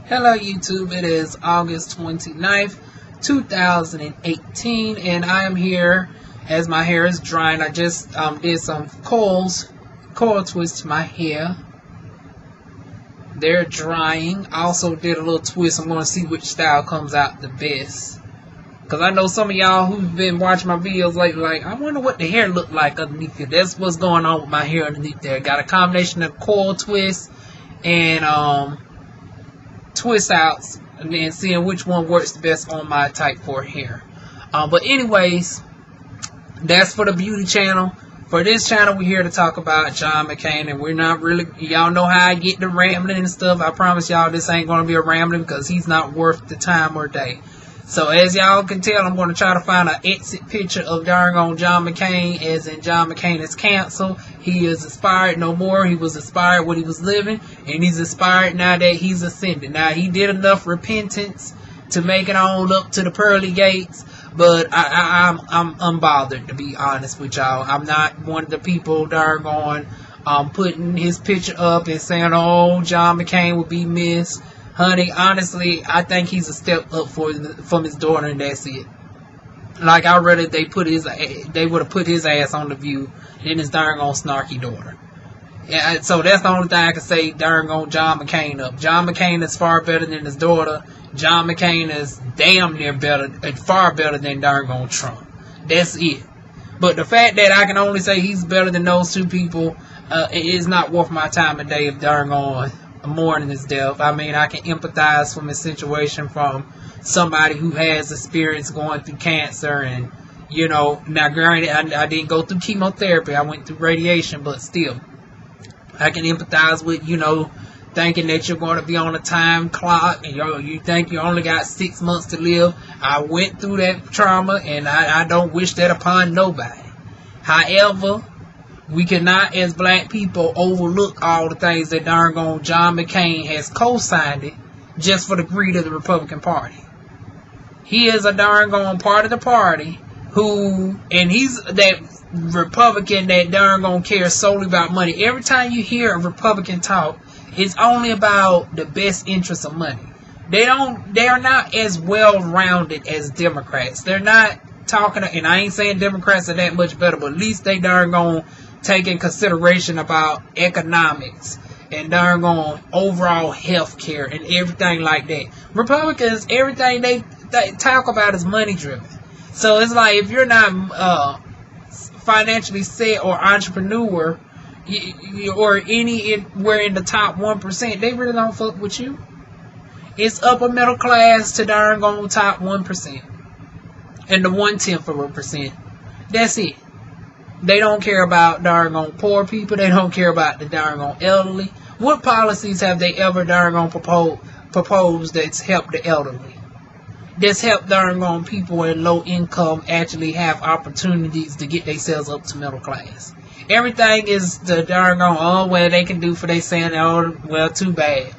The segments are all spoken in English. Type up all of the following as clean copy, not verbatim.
Hello YouTube, it is August 29th, 2018, and I am here as my hair is drying. I just did some coil twists to my hair. They're drying. I also did a little twist. I'm going to see which style comes out the best. Because I know some of y'all who've been watching my videos lately, like, I wonder what the hair looked like underneath it. That's what's going on with my hair underneath there. Got a combination of coil twists and twist outs, and then seeing which one works the best on my type 4 hair. But anyways, that's for the beauty channel. For this channel, we're here to talk about John McCain, and we're not really, y'all know how I get to rambling and stuff. I promise y'all this ain't going to be a rambling because he's not worth the time or day. So as y'all can tell, I'm going to try to find an exit picture of darn John McCain, as in John McCain is canceled. He is expired no more. He was expired when he was living, and he's expired now that he's ascended. Now, he did enough repentance to make it on up to the pearly gates, but I'm unbothered, to be honest with y'all. I'm not one of the people darn putting his picture up and saying, oh, John McCain will be missed. Honey, honestly, I think he's a step up from his daughter, and that's it. Like, I'd rather they would have put his ass on The View than his darn snarky daughter. Yeah, so that's the only thing I can say darn John McCain up. John McCain is far better than his daughter. John McCain is damn near better, far better than darn Trump. That's it. But the fact that I can only say he's better than those two people, it is not worth my time a day of darn mourning his death. I mean, I can empathize from his situation from somebody who has experience going through cancer, and you know, now granted, I didn't go through chemotherapy, I went through radiation, but still, I can empathize with, you know, thinking that you're going to be on a time clock and you think you only got 6 months to live. I went through that trauma, and I don't wish that upon nobody. However, we cannot, as black people, overlook all the things that darn John McCain has co-signed it just for the greed of the Republican Party. He is a darn part of the party who, and he's that Republican that darn cares solely about money. Every time you hear a Republican talk, it's only about the best interest of money. They are not as well-rounded as Democrats. They're not talking, and I ain't saying Democrats are that much better, but at least they darn take in consideration about economics and darn overall health care and everything like that. Republicans, everything they talk about is money driven. So it's like, if you're not financially set or entrepreneur or anywhere in the top 1%, they really don't fuck with you. It's upper middle class to darn top 1% and the 1/10%. That's it. They don't care about darn poor people. They don't care about the darn elderly. What policies have they ever darn proposed that's helped the elderly? That's helped darn people in low income actually have opportunities to get themselves up to middle class. Everything is the darn oh, well, they can do for they saying, oh, well, too bad.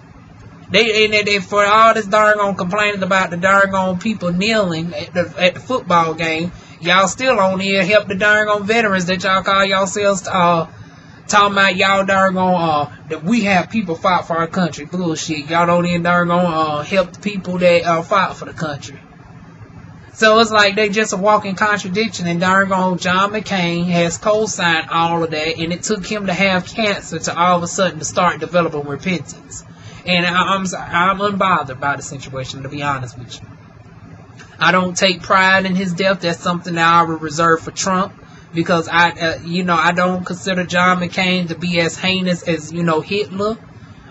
They for all this darn complaining about the darn people kneeling at the football game, y'all still on here help the darn veterans that y'all call yourselves talking about y'all darn that we have people fight for our country. Bullshit. Y'all don't even darn help the people that fight for the country. So it's like they just a walking contradiction, and darn John McCain has co-signed all of that, and it took him to have cancer to all of a sudden to start developing repentance. And I'm unbothered by the situation, to be honest with you. I don't take pride in his death. That's something that I would reserve for Trump, because I don't consider John McCain to be as heinous as, Hitler.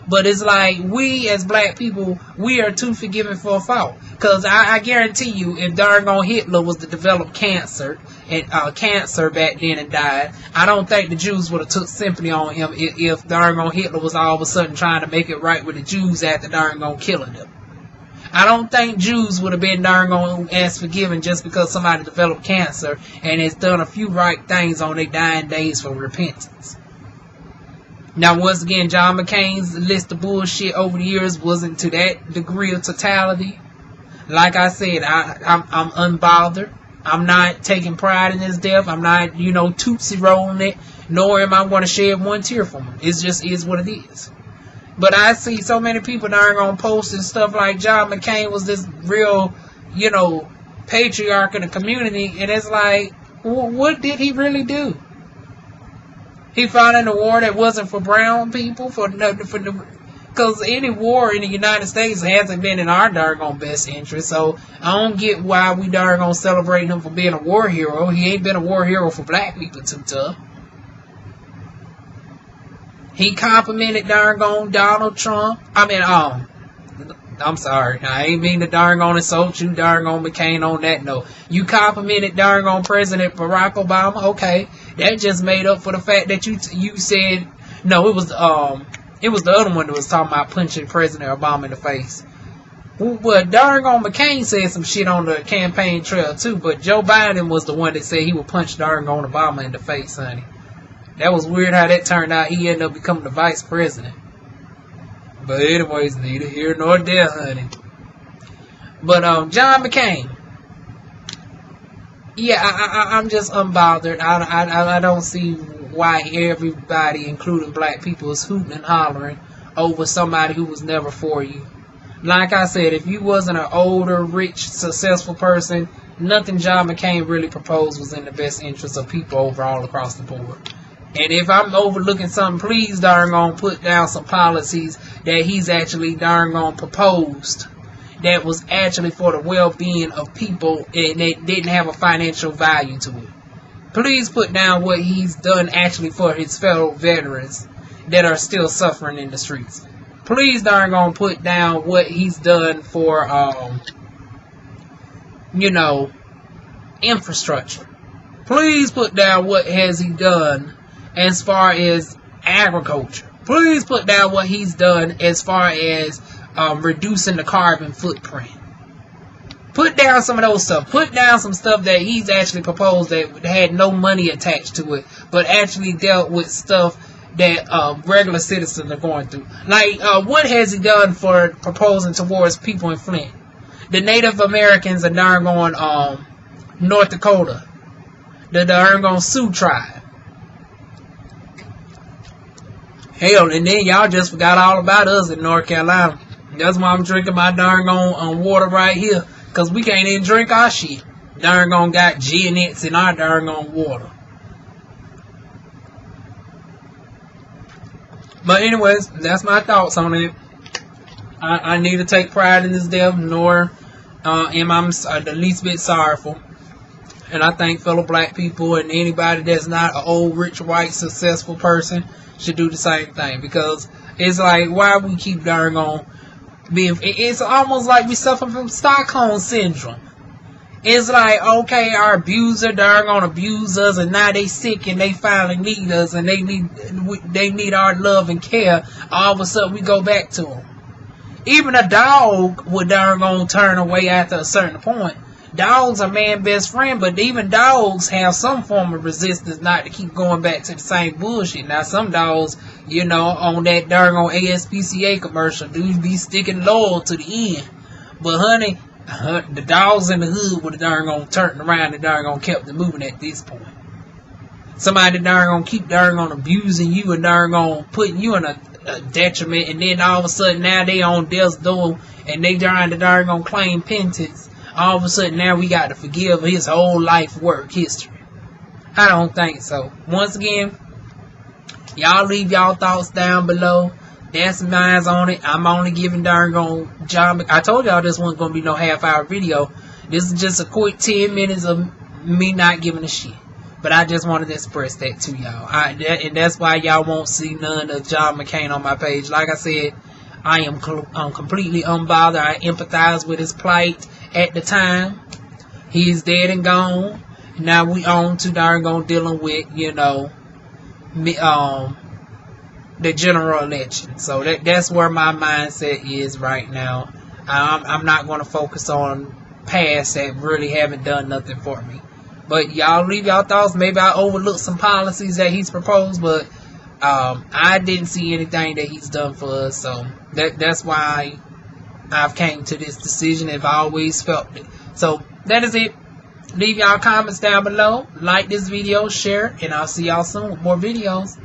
But it's like, we as black people, we are too forgiving for a fault. Because I guarantee you, if darn Hitler was to develop cancer back then and died, I don't think the Jews would have took sympathy on him if darn Hitler was all of a sudden trying to make it right with the Jews after darn killing them. I don't think Jews would have been darn as forgiving just because somebody developed cancer and has done a few right things on their dying days for repentance. Now, once again, John McCain's list of bullshit over the years wasn't to that degree of totality. Like I said, I'm unbothered. I'm not taking pride in his death. I'm not, tootsie rolling it. Nor am I going to shed one tear for him. It just is what it is. But I see so many people darn gonna post and stuff like John McCain was this real, patriarch in the community, and it's like, what did he really do? He fought in a war that wasn't for brown people, because any war in the United States hasn't been in our darn best interest. So I don't get why we darn gonna celebrate him for being a war hero. He ain't been a war hero for black people too tough. He complimented darn Donald Trump. I'm sorry. I ain't mean to darn insult you, darn McCain on that note. You complimented darn President Barack Obama. Okay. That just made up for the fact that you said, no, it was the other one that was talking about punching President Obama in the face. Well, darn McCain said some shit on the campaign trail too, but Joe Biden was the one that said he would punch darn Obama in the face, honey. That was weird how that turned out. He ended up becoming the vice president. But anyways, neither here nor there, honey. But John McCain. Yeah, I'm just unbothered. I don't see why everybody, including black people, is hooting and hollering over somebody who was never for you. Like I said, if you wasn't an older, rich, successful person, nothing John McCain really proposed was in the best interest of people overall across the board. And if I'm overlooking something, please darn gonna put down some policies that he's actually darn gonna proposed that was actually for the well-being of people and that didn't have a financial value to it. Please put down what he's done actually for his fellow veterans that are still suffering in the streets. Please darn gonna put down what he's done for, infrastructure. Please put down what has he done as far as agriculture. Please put down what he's done as far as reducing the carbon footprint. Put down some of those stuff. Put down some stuff that he's actually proposed that had no money attached to it, but actually dealt with stuff that regular citizens are going through. Like, what has he done for proposing towards people in Flint? The Native Americans are darn going North Dakota. The darn going Sioux tribe. Hell, and then y'all just forgot all about us in North Carolina. That's why I'm drinking my darn water right here. Because we can't even drink our shit. Darn got G&X in our darn water. But anyways, that's my thoughts on it. I need to take pride in this death, nor am I the least bit sorrowful. And I think fellow black people and anybody that's not an old, rich, white, successful person should do the same thing. Because it's like, why we keep darn being... It's almost like we suffer from Stockholm Syndrome. It's like, okay, our abuser darn abuse us, and now they sick and they finally need us, and they need our love and care. All of a sudden we go back to them. Even a dog would darn turn away after a certain point. Dogs are man's best friend, but even dogs have some form of resistance not to keep going back to the same bullshit. Now, some dogs, on that darn ASPCA commercial, do be sticking loyal to the end. But honey, the dogs in the hood would have darn turned around and darn kept it moving at this point. Somebody darn keep darn abusing you and darn putting you in a detriment, and then all of a sudden now they on death's door and they trying to darn claim penance. All of a sudden now we got to forgive his whole life work history. I don't think so. Once again, y'all leave y'all thoughts down below. That's mine on it. I'm only giving darn John. I told y'all this wasn't gonna be no half-hour video. This is just a quick 10 minutes of me not giving a shit. But I just wanted to express that to y'all. And that's why y'all won't see none of John McCain on my page. Like I said, I am completely unbothered. I empathize with his plight at the time. He's dead and gone. Now we on to darn dealing with, the general election. So that's where my mindset is right now. I'm not going to focus on past that really haven't done nothing for me. But y'all leave y'all thoughts. Maybe I overlooked some policies that he's proposed, but I didn't see anything that he's done for us. So that's why I've came to this decision. I've always felt it. So that is it. Leave y'all comments down below. Like this video, share, and I'll see y'all soon with more videos.